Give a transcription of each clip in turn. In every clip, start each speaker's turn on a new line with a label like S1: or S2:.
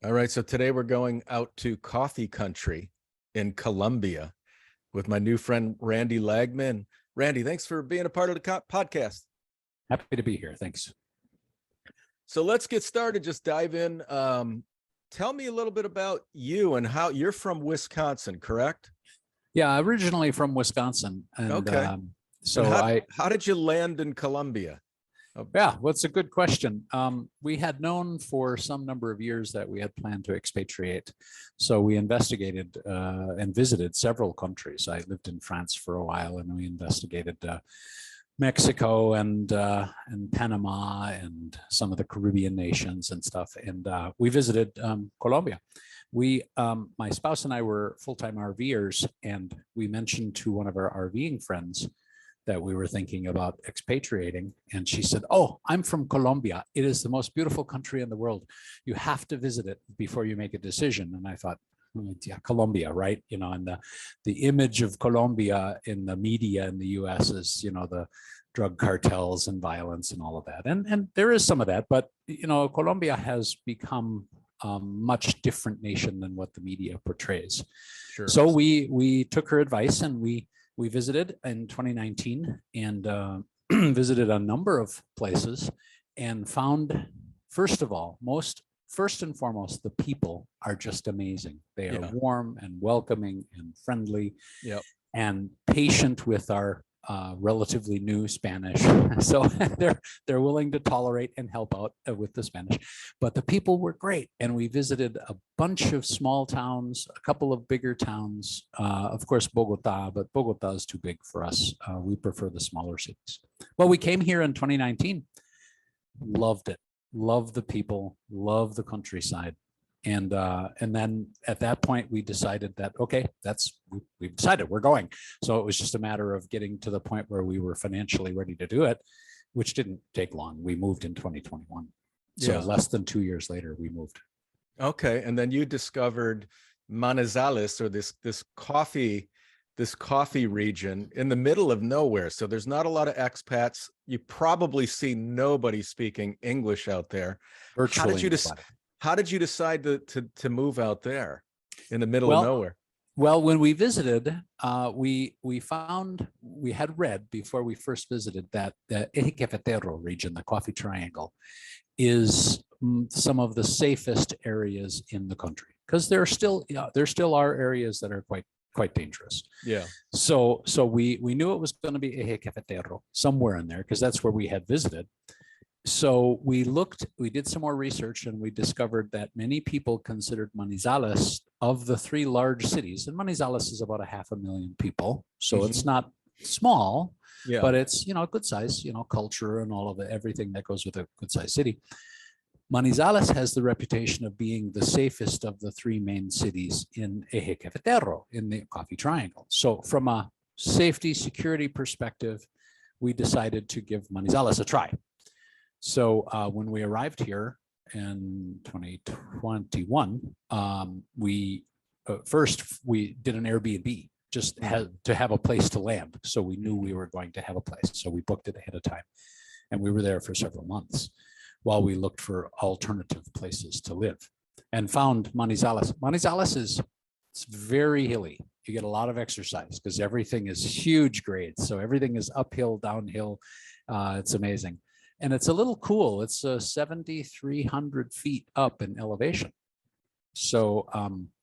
S1: All right, so today we're going out to coffee country in Colombia with my new friend, Randy Lagman. Randy, thanks for being a part of the podcast.
S2: Happy to be here. Thanks.
S1: So let's get started. Just dive in. Tell me a little bit about you and how you're from Wisconsin, correct?
S2: Yeah, originally from Wisconsin. And
S1: okay.
S2: So
S1: how did you land in Colombia?
S2: Yeah, well, it's a good question. We had known for some number of years that we had planned to expatriate. So we investigated and visited several countries. I lived in France for a while, and we investigated Mexico and Panama and some of the Caribbean nations and stuff. And we visited Colombia. My spouse and I were full-time RVers, and we mentioned to one of our RVing friends that we were thinking about expatriating. And she said, "Oh, I'm from Colombia. It is the most beautiful country in the world. You have to visit it before you make a decision." And I thought, yeah, Colombia, right? You know, and the image of Colombia in the media in the US is, you know, the drug cartels and violence and all of that. And there is some of that, but, you know, Colombia has become a much different nation than what the media portrays. Sure. So we took her advice, and we visited in 2019 and visited a number of places and found, first and foremost, the people are just amazing. They are warm and welcoming and friendly and patient with our relatively new Spanish. So they're willing to tolerate and help out with the Spanish. But the people were great. And we visited a bunch of small towns, a couple of bigger towns, of course, Bogota, but Bogota is too big for us. We prefer the smaller cities. Well, we came here in 2019, loved it, loved the people, loved the countryside. And then at that point, we decided that, okay, we've decided we're going. So it was just a matter of getting to the point where we were financially ready to do it, which didn't take long. We moved in 2021. So less than 2 years later, we moved.
S1: Okay. And then you discovered Manazales, or this coffee region in the middle of nowhere. So there's not a lot of expats. You probably see nobody speaking English out there.
S2: Virtually.
S1: How did you decide to move out there in the middle of nowhere?
S2: Well, when we visited, we had read before we first visited that the Eje Cafetero region, the Coffee Triangle, is some of the safest areas in the country, because there still are areas that are quite dangerous. Yeah. So we knew it was going to be Eje Cafetero, somewhere in there, because that's where we had visited. So we did some more research, and we discovered that many people considered Manizales, of the three large cities, and Manizales is about 500,000 people. So it's not small, but it's, you know, a good size, you know, culture and all of everything that goes with a good size city. Manizales has the reputation of being the safest of the three main cities in Eje Cafetero, in the Coffee Triangle. So from a safety security perspective, we decided to give Manizales a try. So when we arrived here in 2021, we did an Airbnb just to have a place to land. So we knew we were going to have a place. So we booked it ahead of time, and we were there for several months while we looked for alternative places to live, and found Manizales. Manizales it's very hilly. You get a lot of exercise because everything is huge grades. So everything is uphill, downhill. It's amazing. And it's a little cool. It's 7,300 feet up in elevation. So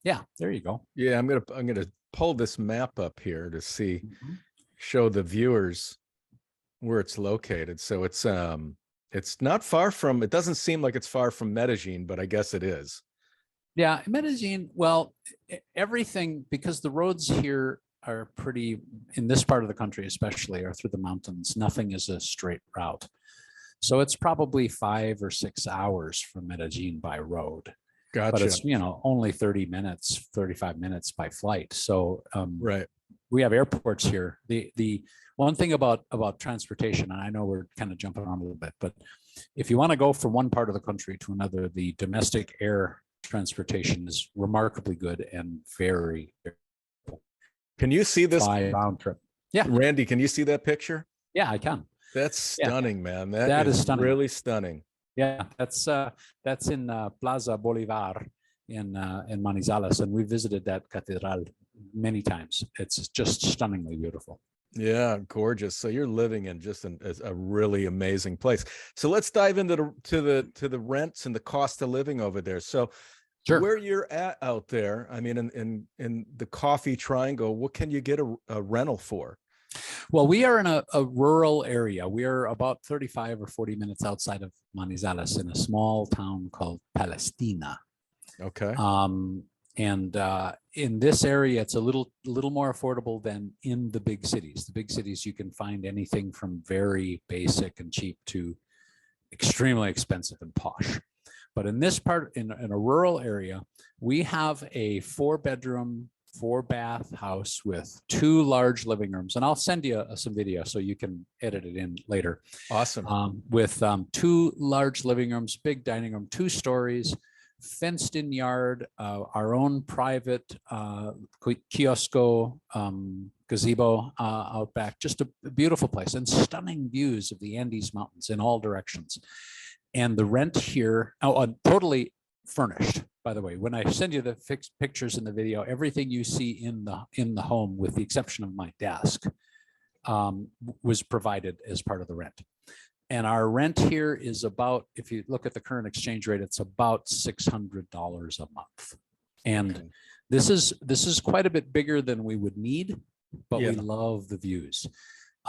S2: yeah, there you go.
S1: Yeah, I'm gonna pull this map up here to see, show the viewers where it's located. So it's not far from. It doesn't seem like it's far from Medellin, but I guess it is.
S2: Yeah, Medellin. Well, everything, because the roads here are pretty, in this part of the country especially, are through the mountains. Nothing is a straight route. So it's probably 5 or 6 hours from Medellin by road. Gotcha. But it's, you know, only 35 minutes by flight. So right. We have airports here. The one thing about transportation, and I know we're kind of jumping on a little bit, but if you want to go from one part of the country to another, the domestic air transportation is remarkably good and very.
S1: Can you see this
S2: round trip? Yeah.
S1: Randy, can you see that picture?
S2: Yeah, I can.
S1: That's stunning, man.
S2: That is stunning.
S1: Really stunning.
S2: Yeah, that's in Plaza Bolivar, in Manizales, and we visited that cathedral many times. It's just stunningly beautiful.
S1: Yeah, gorgeous. So you're living in just a really amazing place. So let's dive into the rents and the cost of living over there. So
S2: Sure.
S1: where you're at out there, I mean, in the Coffee Triangle, what can you get a rental for?
S2: Well, we are in a rural area. We are about 35 or 40 minutes outside of Manizales in a small town called Palestina.
S1: Okay.
S2: And in this area, it's a little more affordable than in the big cities. The big cities, you can find anything from very basic and cheap to extremely expensive and posh. But in this part, in a rural area, we have a 4-bedroom, 4-bath house with 2 large living rooms. And I'll send you some video so you can edit it in later.
S1: Awesome.
S2: With 2 large living rooms, big dining room, 2 stories, fenced in yard, our own private kiosco, gazebo out back, just a beautiful place, and stunning views of the Andes Mountains in all directions. And the rent here, totally furnished, by the way. When I send you the fixed pictures in the video, everything you see in the home, with the exception of my desk, was provided as part of the rent. And our rent here is about, if you look at the current exchange rate, it's about $600 a month. And
S1: Okay.
S2: this is quite a bit bigger than we would need, but
S1: Yeah.
S2: we love the views.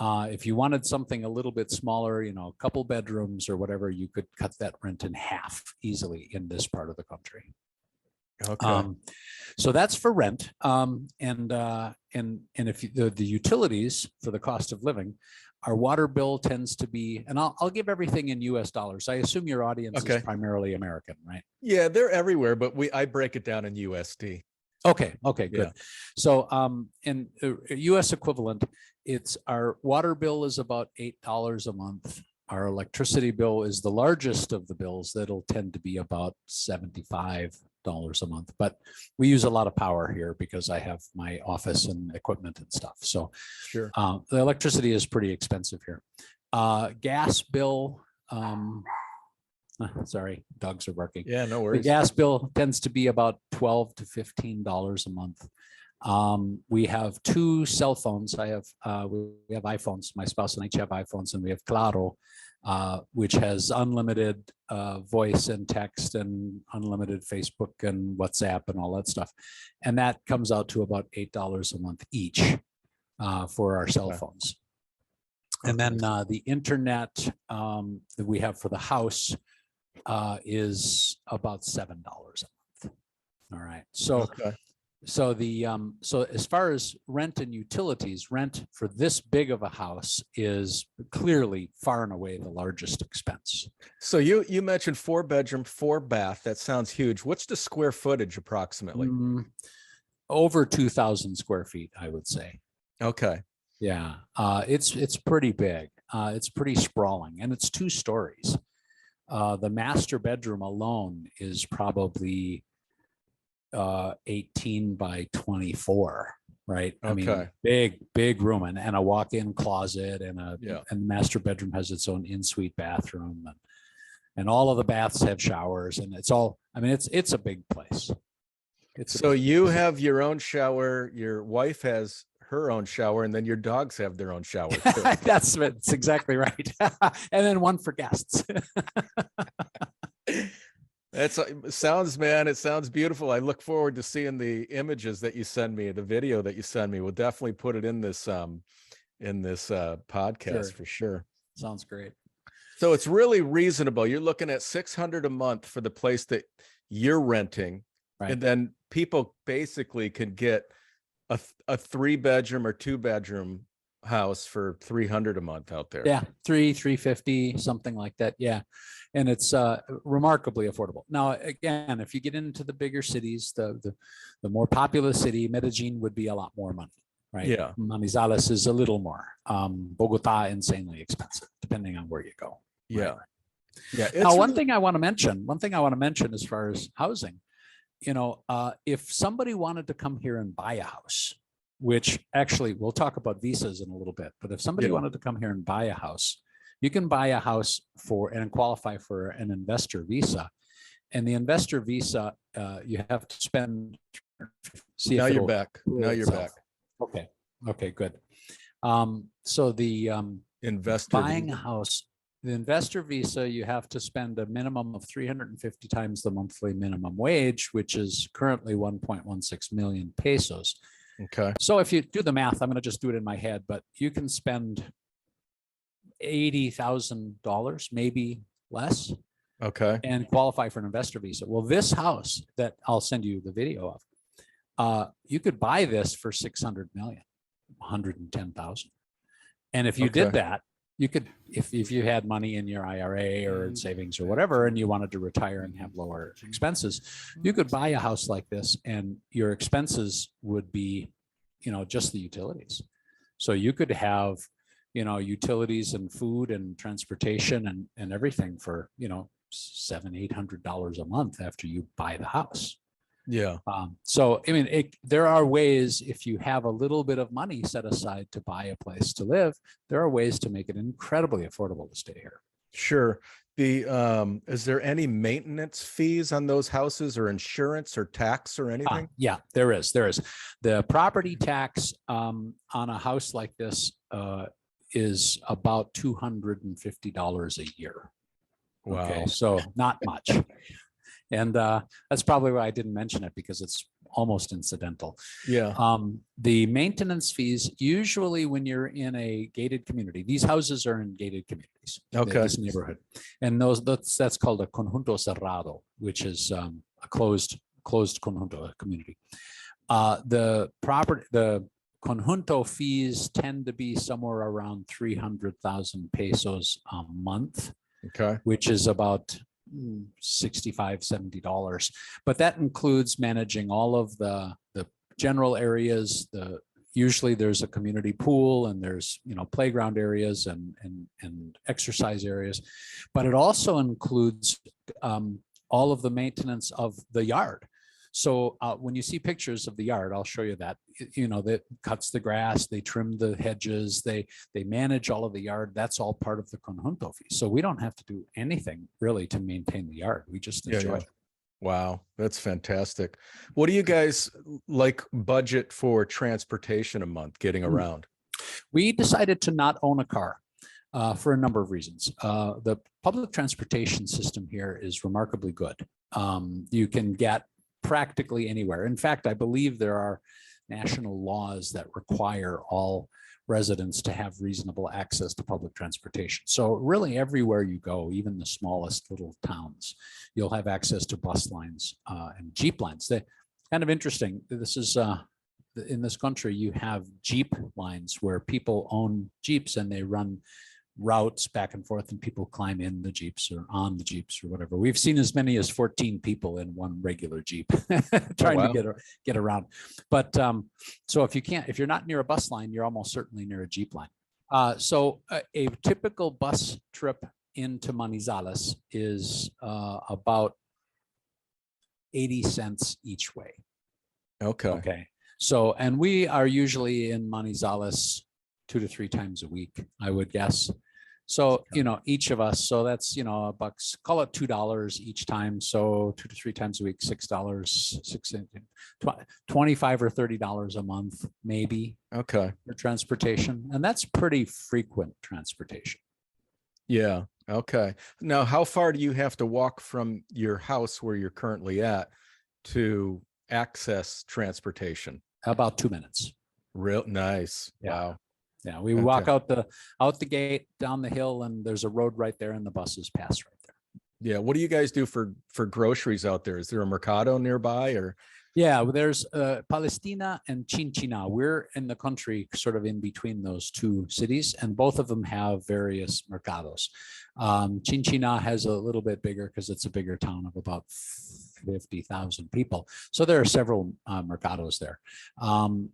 S2: If you wanted something a little bit smaller, you know, a couple bedrooms or whatever, you could cut that rent in half easily in this part of the country.
S1: Okay.
S2: So that's for rent. And if the utilities for the cost of living, our water bill tends to be, and I'll give everything in US dollars. I assume your audience is primarily American, right?
S1: Yeah, they're everywhere, but I break it down in USD.
S2: Okay, good.
S1: Yeah.
S2: So in US equivalent, it's our water bill is about $8 a month. Our electricity bill is the largest of the bills. That'll tend to be about $75 a month, but we use a lot of power here because I have my office and equipment and stuff. So
S1: Sure.
S2: the electricity is pretty expensive here. Gas bill, sorry, dogs are barking.
S1: Yeah, no
S2: The
S1: worries.
S2: gas bill tends to be about $12 to $15 a month. We have 2 cell phones. We have iPhones. My spouse and I each have iPhones, and we have Claro, which has unlimited voice and text and unlimited Facebook and WhatsApp and all that stuff. And that comes out to about $8 a month each for our cell phones. And then the internet that we have for the house is about $7 a month. All right. So so as far as rent and utilities, rent for this big of a house is clearly far and away the largest expense.
S1: So you mentioned 4-bedroom, 4-bath. That sounds huge. What's the square footage approximately?
S2: Over 2,000 square feet, I would say.
S1: Okay.
S2: Yeah, it's pretty big. It's pretty sprawling, and it's 2 stories. The master bedroom alone is probably 18 by 24, right?
S1: Okay.
S2: I mean, big room, and a walk-in closet, and the master bedroom has its own in-suite bathroom, and all of the baths have showers, and it's all, I mean, it's a big place.
S1: So you have your own shower, your wife has her own shower, and then your dogs have their own shower too.
S2: That's exactly right. And then one for guests.
S1: It sounds beautiful. I look forward to seeing the images that you send me, the video that you send me. We'll definitely put it in this podcast for sure.
S2: Sounds great.
S1: So it's really reasonable. You're looking at $600 a month for the place that you're renting. Right. And then people basically could get a 3-bedroom or 2-bedroom house for $300 a month out there.
S2: Yeah, $350, something like that. Yeah, and it's remarkably affordable. Now, again, if you get into the bigger cities, the more populous city, Medellin would be a lot more money, right?
S1: Yeah.
S2: Manizales is a little more. Bogota, insanely expensive, depending on where you go.
S1: Yeah.
S2: Right?
S1: Yeah.
S2: Now, one thing I want to mention as far as housing, you know, if somebody wanted to come here and buy a house, which actually we'll talk about visas in a little bit, but if somebody wanted to come here and buy a house, you can buy a house and qualify for an investor visa And the investor visa, you have to spend. See
S1: Now
S2: if
S1: you're
S2: it'll
S1: back.
S2: clear
S1: Now you're
S2: itself.
S1: back.
S2: Okay. Okay, good. So the
S1: Investor
S2: buying a
S1: visa.
S2: house, the investor visa, you have to spend a minimum of 350 times the monthly minimum wage, which is currently 1.16 million pesos.
S1: Okay.
S2: So if you do the math, I'm going to just do it in my head, but you can spend $80,000, maybe less,
S1: Okay.
S2: and qualify for an investor visa. Well, this house that I'll send you the video of, you could buy this for 600 million, 110,000. And if you
S1: Okay.
S2: did that, you could, if you had money in your IRA or in savings or whatever, and you wanted to retire and have lower expenses, you could buy a house like this and your expenses would be, just the utilities. So you could have, utilities and food and transportation and everything for, $700-800 a month after you buy the house.
S1: Yeah.
S2: So, I mean, there are ways, if you have a little bit of money set aside to buy a place to live, there are ways to make it incredibly affordable to stay here.
S1: Sure. Is there any maintenance fees on those houses or insurance or tax or anything?
S2: Yeah, there is. The property tax on a house like this is about $250 a year.
S1: Wow.
S2: Okay, so not much. And that's probably why I didn't mention it, because it's almost incidental.
S1: Yeah.
S2: The maintenance fees, usually when you're in a gated community, these houses are in gated communities.
S1: Okay.
S2: This neighborhood, and that's called a conjunto cerrado, which is a closed conjunto community. The conjunto fees tend to be somewhere around 300,000 pesos a month.
S1: Okay.
S2: Which is about $65-70, but that includes managing all of the general areas. Usually there's a community pool and there's playground areas and exercise areas, but it also includes all of the maintenance of the yard. So when you see pictures of the yard, I'll show you that, that cuts the grass, they trim the hedges, they manage all of the yard. That's all part of the conjunto fee. So we don't have to do anything really to maintain the yard. We just enjoy it.
S1: Wow, that's fantastic. What do you guys budget for transportation a month getting around?
S2: We decided to not own a car for a number of reasons. The public transportation system here is remarkably good. You can get practically anywhere. In fact, I believe there are national laws that require all residents to have reasonable access to public transportation. So really everywhere you go, even the smallest little towns, you'll have access to bus lines and Jeep lines. They're kind of interesting. This is in this country, you have Jeep lines where people own Jeeps and they run routes back and forth and people climb in the Jeeps or on the Jeeps or whatever. We've seen as many as 14 people in one regular Jeep trying to get around. But so if you're not near a bus line, you're almost certainly near a Jeep line. So a typical bus trip into Manizales is about 80 cents each way. Okay. So, and we are usually in Manizales 2 to 3 times a week, I would guess. So, each of us, so that's, $1, call it $2 each time. So 2 to 3 times a week, $6, $25 or $30 a month, maybe.
S1: Okay.
S2: For transportation. And that's pretty frequent transportation.
S1: Yeah. Okay. Now, how far do you have to walk from your house where you're currently at to access transportation?
S2: About 2 minutes.
S1: Real nice.
S2: Yeah.
S1: Wow.
S2: Yeah, we walk out the gate, down the hill, and there's a road right there, and the buses pass right there.
S1: Yeah. What do you guys do for groceries out there? Is there a mercado nearby or?
S2: Yeah, there's Palestina and Chinchina. We're in the country sort of in between those two cities, and both of them have various mercados. Chinchina has a little bit bigger because it's a bigger town of about 50,000 people. So there are several mercados there.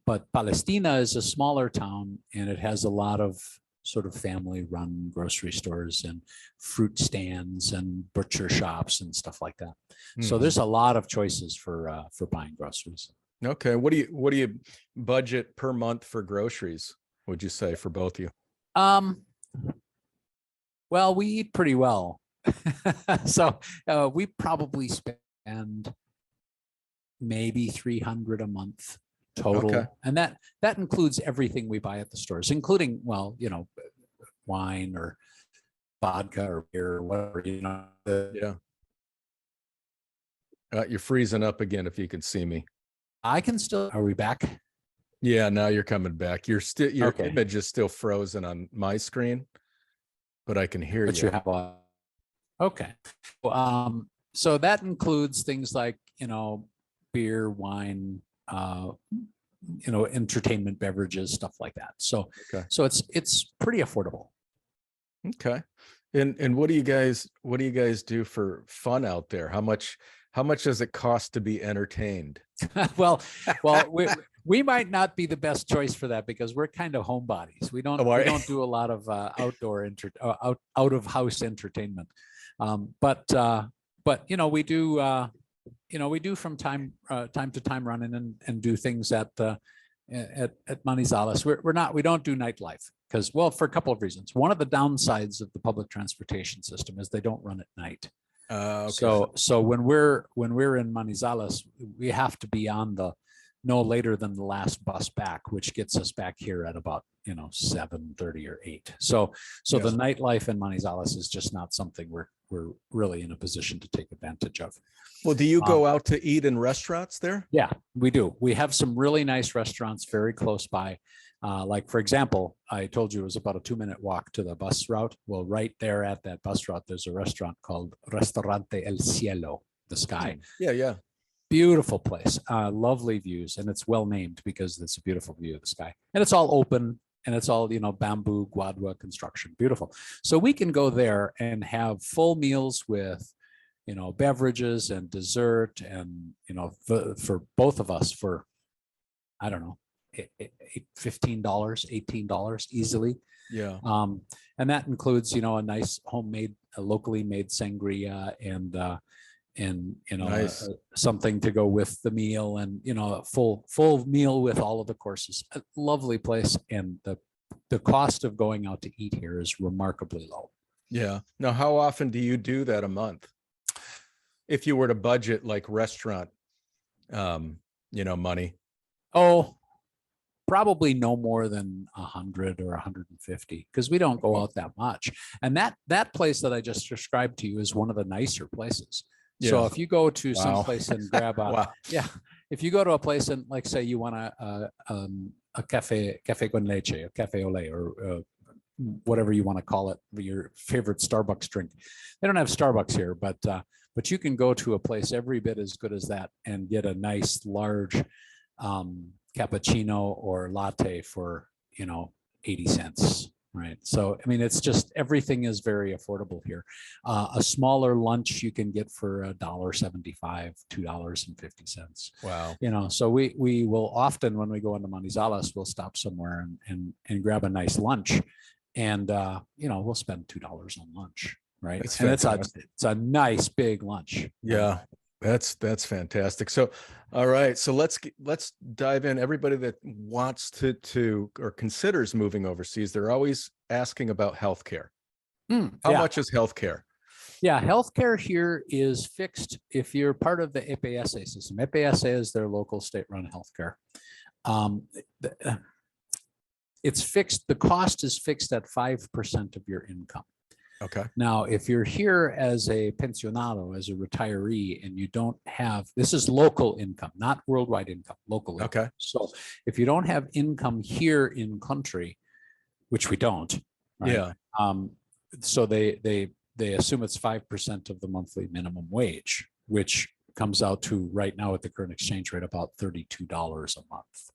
S2: But Palestina is a smaller town, and it has a lot of sort of family-run grocery stores and fruit stands and butcher shops and stuff like that. So there's a lot of choices for buying groceries. Okay,
S1: what do you budget per month for groceries? Would you say for both of you?
S2: Well, we eat pretty well So we probably spend maybe 300 a month total.
S1: Okay.
S2: And that includes everything we buy at the stores, including, well, you know, wine or vodka or beer or whatever, you know.
S1: Yeah. You're freezing up again if you can see me.
S2: I can still, are we back?
S1: Yeah, now you're coming back. You're still, your
S2: Okay.
S1: image is still frozen on my screen, but I can hear
S2: But
S1: you.
S2: you have a, okay. So that includes things like, you know, beer, wine, you know, entertainment beverages, stuff like that. So,
S1: Okay.
S2: so it's pretty affordable.
S1: Okay. And what do you guys do for fun out there? How much does it cost to be entertained?
S2: well, we might not be the best choice for that because we're kind of homebodies. We don't do a lot of outdoor out of house entertainment. But you know, we do from time to time run in and do things at Manizales. We don't do nightlife because, well, for a couple of reasons. One of the downsides of the public transportation system is they don't run at night.
S1: Okay.
S2: So when we're in Manizales, we have to be on the no later than the last bus back, which gets us back here at about, you know, 7:30 or 8. So
S1: Yeah.
S2: the nightlife in Manizales is just not something we're really in a position to take advantage of.
S1: Well, do you go out to eat in restaurants there?
S2: Yeah, we do. We have some really nice restaurants very close by. Like, for example, I told you it was about a 2-minute walk to the bus route. Well, right there at that bus route, there's a restaurant called Restaurante El Cielo, the sky.
S1: Yeah, yeah.
S2: Beautiful place, lovely views, and it's well named because it's a beautiful view of the sky. And it's all open, and it's all, you know, bamboo, guadua construction, beautiful. So we can go there and have full meals with, you know, beverages and dessert, and, you know, for both of us for, I don't know, $15, $18 easily.
S1: Yeah.
S2: And that includes, you know, a nice homemade, locally made sangria and you know,
S1: Nice.
S2: something to go with the meal, and, you know, a full meal with all of the courses. A lovely place, and the cost of going out to eat here is remarkably low.
S1: Yeah. Now, how often do you do that a month? If you were to budget like restaurant, you know, money.
S2: Oh, probably no more than 100 or 150, because we don't go out that much. And that place that I just described to you is one of the nicer places. So
S1: Yeah.
S2: if you go to some
S1: Wow.
S2: place and grab a,
S1: Wow.
S2: yeah, if you go to a place and, like, say you want a cafe con leche, a cafe au lait, or whatever you want to call it, your favorite Starbucks drink. They don't have Starbucks here, but you can go to a place every bit as good as that and get a nice large cappuccino or latte for, you know, 80 cents. Right. So, I mean, it's just, everything is very affordable here. A smaller lunch you can get for $1.75, $2.50.
S1: Wow.
S2: You know, so we will often, when we go into Manizales, we'll stop somewhere and grab a nice lunch, and you know, we'll spend $2 on lunch. Right.
S1: That's
S2: and
S1: fantastic.
S2: it's a nice big lunch.
S1: Yeah. That's fantastic. So, all right. So let's dive in. Everybody that wants to or considers moving overseas, they're always asking about healthcare. How much is healthcare?
S2: Yeah, healthcare here is fixed if you're part of the EPS system. EPS is their local state-run healthcare. It's fixed. The cost is fixed at 5% of your income.
S1: Okay.
S2: Now, if you're here as a pensionado, as a retiree, and you don't have, this is local income, not worldwide income, local income.
S1: Okay.
S2: So if you don't have income here in country, which we don't, right?
S1: Yeah.
S2: So they assume it's 5% of the monthly minimum wage, which comes out to, right now at the current exchange rate, about $32 a month.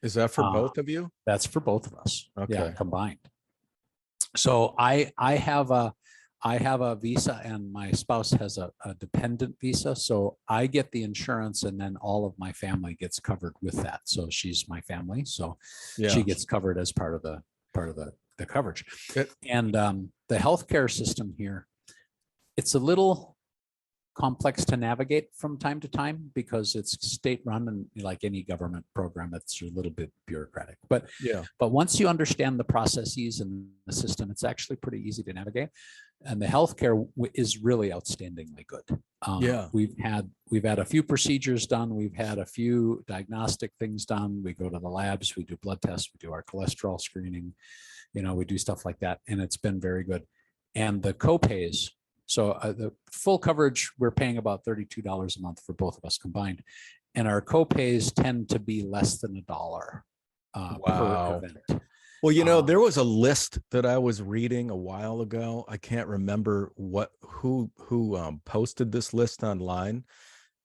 S1: Is that for both of you?
S2: That's for both of us.
S1: Okay.
S2: Yeah, combined. So I have a visa, and my spouse has a dependent visa. So I get the insurance, and then all of my family gets covered with that. So she's my family, so
S1: Yeah.
S2: she gets covered as part of the coverage.
S1: It,
S2: And the healthcare system here, it's a little complex to navigate from time to time because it's state run, and like any government program, it's a little bit bureaucratic. But
S1: Yeah.
S2: once you understand the processes and the system, it's actually pretty easy to navigate. And the healthcare is really outstandingly good.
S1: Yeah.
S2: We've had a few procedures done. We've had a few diagnostic things done. We go to the labs, we do blood tests, we do our cholesterol screening, we do stuff like that. And it's been very good. And the copays, so the full coverage, we're paying about $32 a month for both of us combined. And our copays tend to be less than $1 per event.
S1: Well, there was a list that I was reading a while ago. I can't remember who posted this list online,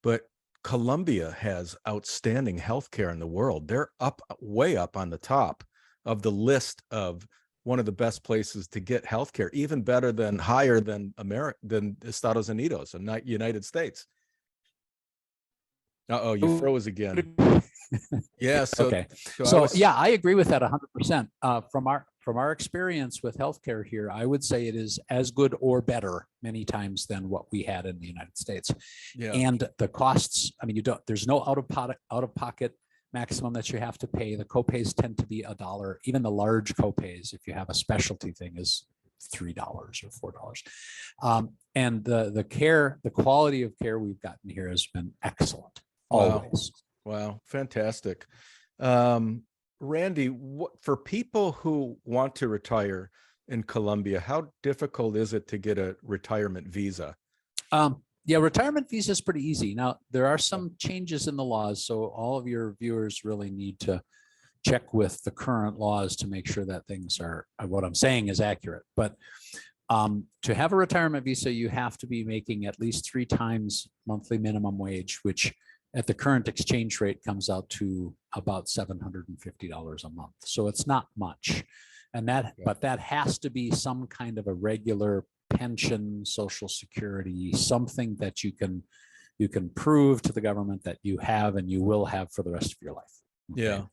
S1: but Colombia has outstanding healthcare in the world. They're way up on the top of the list of one of the best places to get healthcare, even better than higher than Estados Unidos and not United States. Uh-oh, you froze again. Yeah.
S2: Okay. Yeah, I agree with that 100%. From our experience with healthcare here, I would say it is as good or better many times than what we had in the United States.
S1: Yeah.
S2: And the costs, I mean, there's no out of pocket maximum that you have to pay. The copays tend to be $1. Even the large copays, if you have a specialty thing, is $3 or $4. And the quality of care we've gotten here has been excellent. Always.
S1: Wow. Fantastic. Randy, for people who want to retire in Colombia, how difficult is it to get a retirement visa?
S2: Yeah, retirement visa is pretty easy. Now, there are some changes in the laws, so all of your viewers really need to check with the current laws to make sure that things are, what I'm saying is accurate. But to have a retirement visa, you have to be making at least 3 times monthly minimum wage, which at the current exchange rate comes out to about $750 a month. So it's not much. And but that has to be some kind of a regular pension, Social Security, something that you can prove to the government that you have and you will have for the rest of your life. Okay?
S1: Yeah.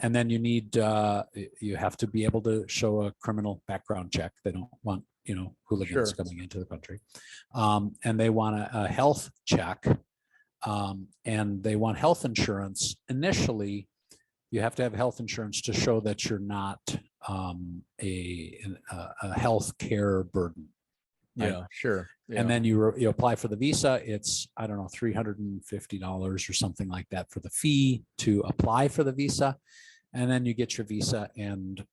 S2: And then you have to be able to show a criminal background check. They don't want, hooligans coming into the country. And they want a health check. And they want health insurance. Initially, you have to have health insurance to show that you're not a health care burden. Right?
S1: Yeah, sure. Yeah.
S2: And then you apply for the visa. It's, I don't know, $350 or something like that for the fee to apply for the visa. And then you get your visa and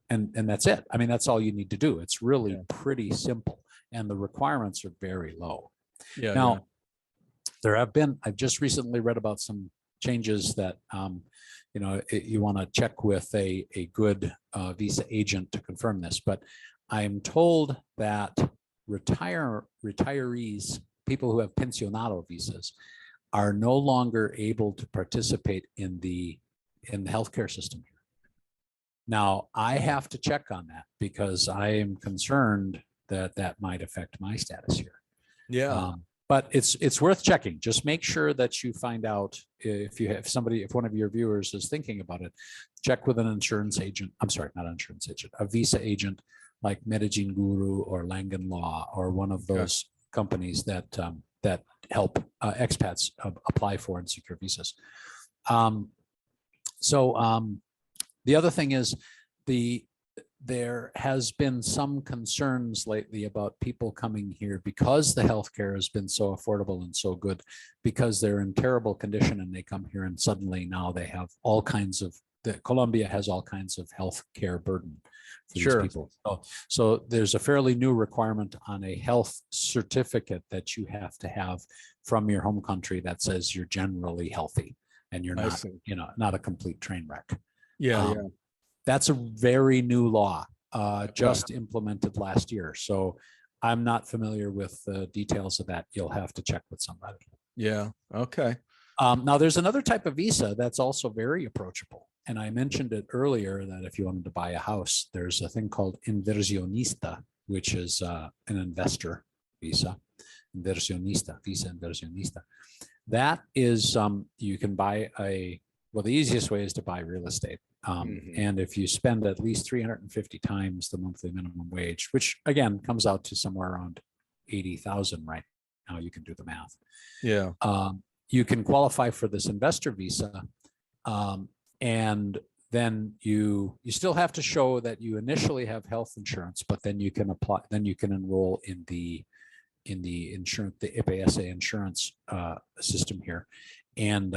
S2: that's it. I mean, that's all you need to do. It's really pretty simple. And the requirements are very low.
S1: Yeah.
S2: Now, I've just recently read about some changes that, you want to check with a good visa agent to confirm this, but I'm told that retirees, people who have pensionado visas, are no longer able to participate in the healthcare system here. Now, I have to check on that because I am concerned that might affect my status here.
S1: Yeah.
S2: But it's worth checking. Just make sure that you find out if one of your viewers is thinking about it, check with an insurance agent. I'm sorry, not an insurance agent, a visa agent like Medellin Guru or Langen Law or one of those companies that help expats apply for and secure visas. The other thing is there has been some concerns lately about people coming here because the healthcare has been so affordable and so good, because they're in terrible condition and they come here and suddenly now they have all kinds of, Colombia has all kinds of healthcare burden for these people. So there's a fairly new requirement on a health certificate that you have to have from your home country that says you're generally healthy and you're not, not a complete train wreck. That's a very new law, just implemented last year. So I'm not familiar with the details of that. You'll have to check with somebody.
S1: Yeah. Okay.
S2: Now, there's another type of visa that's also very approachable. And I mentioned it earlier that if you wanted to buy a house, there's a thing called inversionista, which is an investor visa. Visa inversionista. That is, you can buy the easiest way is to buy real estate. And if you spend at least 350 times the monthly minimum wage, which again comes out to somewhere around 80,000 right now. You can do the math.
S1: Yeah.
S2: You can qualify for this investor visa, and then you still have to show that you initially have health insurance, but then you can apply. Then you can enroll in the insurance, the EPS insurance system here, and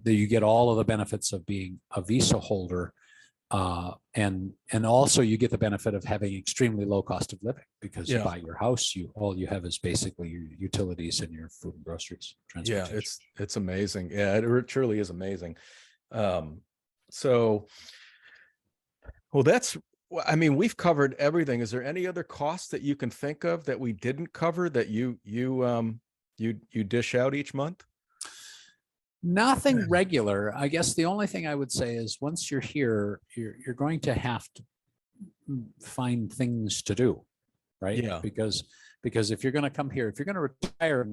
S2: you get all of the benefits of being a visa holder. And also you get the benefit of having extremely low cost of living, because you buy your house, all you have is basically your utilities and your food and groceries.
S1: Yeah, it's amazing. Yeah, it truly is amazing. So, well, I mean, we've covered everything. Is there any other costs that you can think of that we didn't cover that you dish out each month?
S2: Nothing regular. I guess the only thing I would say is once you're here, you're going to have to find things to do, right?
S1: Yeah.
S2: Because if you're going to come here, if you're going to retire,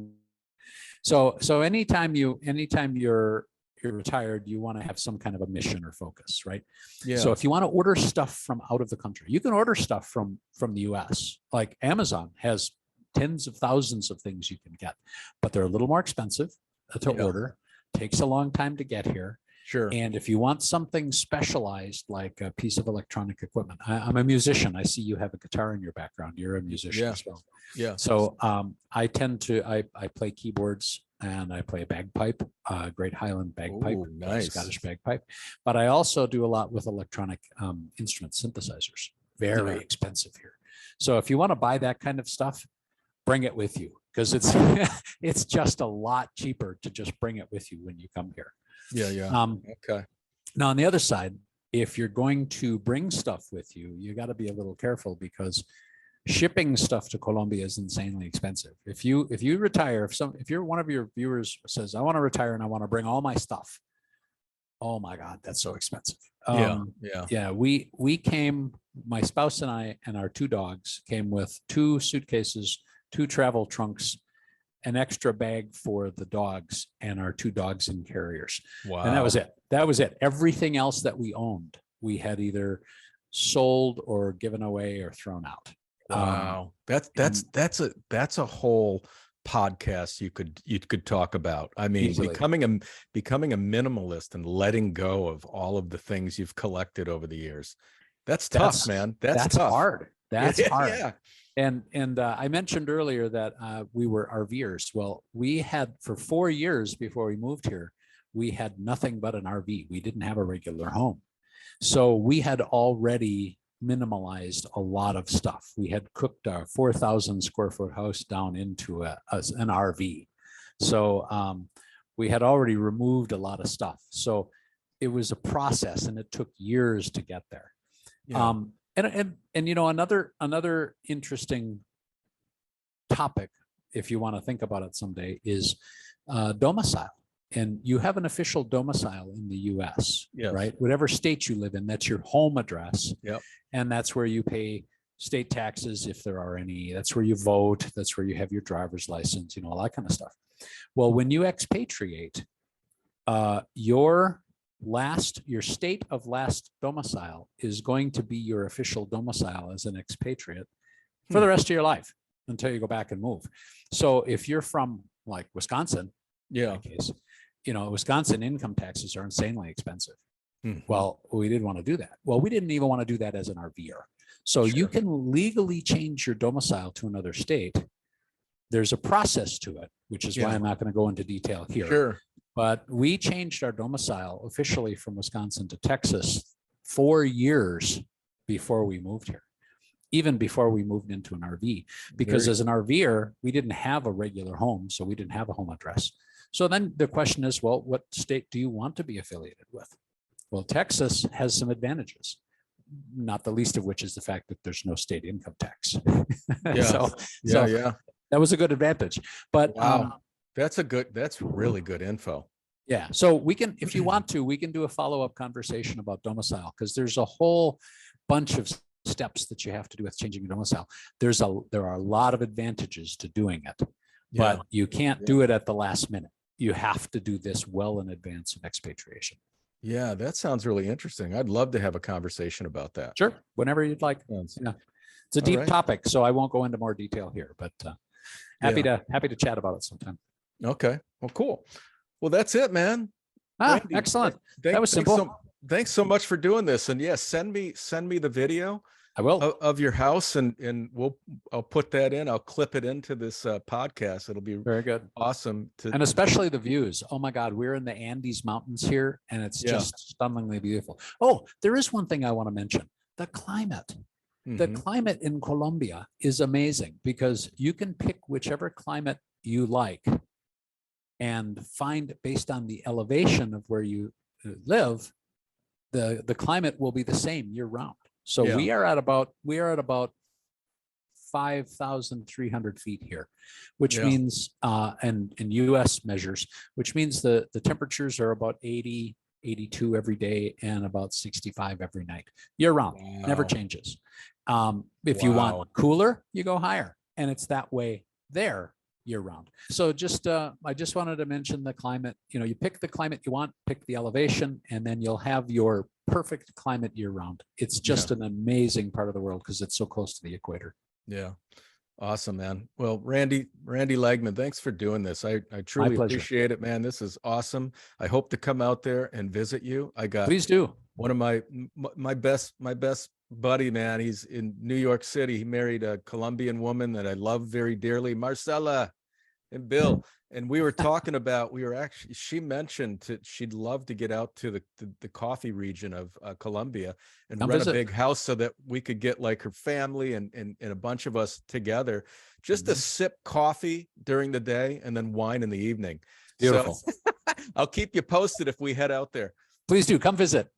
S2: so anytime you're retired, you want to have some kind of a mission or focus, right?
S1: Yeah.
S2: So if you want to order stuff from out of the country, you can order stuff from the US. Like Amazon has tens of thousands of things you can get, but they're a little more expensive to order. Takes a long time to get here.
S1: Sure.
S2: And if you want something specialized, like a piece of electronic equipment, I'm a musician. I see you have a guitar in your background. You're a musician as well.
S1: Yeah.
S2: So I play keyboards and I play bagpipe, Great Highland bagpipe,
S1: nice.
S2: Scottish bagpipe. But I also do a lot with electronic instrument synthesizers. Very expensive here. So if you want to buy that kind of stuff, bring it with you, because it's just a lot cheaper to just bring it with you when you come here.
S1: Yeah. Okay.
S2: Now on the other side, if you're going to bring stuff with you, you got to be a little careful, because shipping stuff to Colombia is insanely expensive. If you retire, if you're one of your viewers says, I want to retire and I want to bring all my stuff, oh my God, that's so expensive. Yeah. We came, my spouse and I and our 2 dogs came with 2 suitcases, 2 travel trunks, an extra bag for the dogs, and our 2 dogs in carriers.
S1: Wow.
S2: And that was it. Everything else that we owned, we had either sold or given away or thrown out.
S1: Wow. That's a whole podcast you could talk about. I mean,
S2: easily.
S1: becoming a minimalist and letting go of all of the things you've collected over the years. That's tough, man. That's tough.
S2: Hard. That's hard.
S1: Yeah.
S2: And I mentioned earlier that we were RVers. Well, we had, for 4 years before we moved here, we had nothing but an RV. We didn't have a regular home. So we had already minimalized a lot of stuff. We had cooked our 4,000 square foot house down into an RV. So we had already removed a lot of stuff. So it was a process, and it took years to get there.
S1: Yeah.
S2: And you know, another interesting topic, if you want to think about it someday, is domicile. And you have an official domicile in the US, right? Whatever state you live in, that's your home address.
S1: Yep.
S2: And that's where you pay state taxes, if there are any. That's where you vote. That's where you have your driver's license, you know, all that kind of stuff. Well, when you expatriate, your state of last domicile is going to be your official domicile as an expatriate for the rest of your life until you go back and move. So if you're from like Wisconsin, in my case, you know, Wisconsin income taxes are insanely expensive. Well, we didn't want to do that. Well, we didn't even want to do that as an RVer. So you can legally change your domicile to another state. There's a process to it, which is why I'm not going to go into detail here.
S1: Sure.
S2: But we changed our domicile officially from Wisconsin to Texas 4 years before we moved here, even before we moved into an RV, because as an RVer, we didn't have a regular home. So we didn't have a home address. So then the question is, well, what state do you want to be affiliated with? Well, Texas has some advantages, not the least of which is the fact that there's no state income tax. So that was a good advantage. But
S1: wow. That's really good info.
S2: Yeah. So we can, if you want to, we can do a follow-up conversation about domicile, because there's a whole bunch of steps that you have to do with changing your domicile. There are a lot of advantages to doing it, but you can't do it at the last minute. You have to do this well in advance of expatriation.
S1: Yeah, that sounds really interesting. I'd love to have a conversation about that.
S2: Sure. Whenever you'd like. Yeah. It's a
S1: All
S2: deep
S1: right.
S2: topic, so I won't go into more detail here, but happy to chat about it sometime.
S1: Okay. Well, cool. Well, that's it, man. Randy,
S2: Excellent.
S1: Thank,
S2: That was simple.
S1: thanks so much for doing this. And yes, send me the video
S2: I will.
S1: of your house, and I'll put that in. I'll clip it into this podcast. It'll be
S2: Very good.
S1: awesome
S2: And especially the views. Oh my God, we're in the Andes Mountains here, and it's just stunningly beautiful. Oh, there is one thing I want to mention: the climate. The climate in Colombia is amazing because you can pick whichever climate you like and find, based on the elevation of where you live, the climate will be the same year round. So we are at about 5,300 feet here, which means and in US measures, which means the temperatures are about 80, 82 every day and about 65 every night, year round. Never changes. If you want cooler, you go higher, and it's that way there year round. So just I just wanted to mention the climate. You know, you pick the climate you want, pick the elevation, and then you'll have your perfect climate year round. It's just an amazing part of the world because it's so close to the equator.
S1: Yeah. Awesome, man. Well, Randy Legman, thanks for doing this. I truly appreciate it, man. This is awesome. I hope to come out there and visit you.
S2: Please do.
S1: One of my best buddy, man. He's in New York City. He married a Colombian woman that I love very dearly, Marcela and Bill. And we were talking about, she mentioned she'd love to get out to the coffee region of Colombia and rent a big house so that we could get like her family and a bunch of us together just to sip coffee during the day and then wine in the evening.
S2: Beautiful.
S1: So, I'll keep you posted if we head out there.
S2: Please do come visit.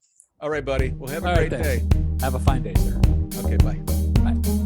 S1: All right, buddy. Well, have a great day.
S2: Have a fine day, sir.
S1: Okay, bye.
S2: Bye.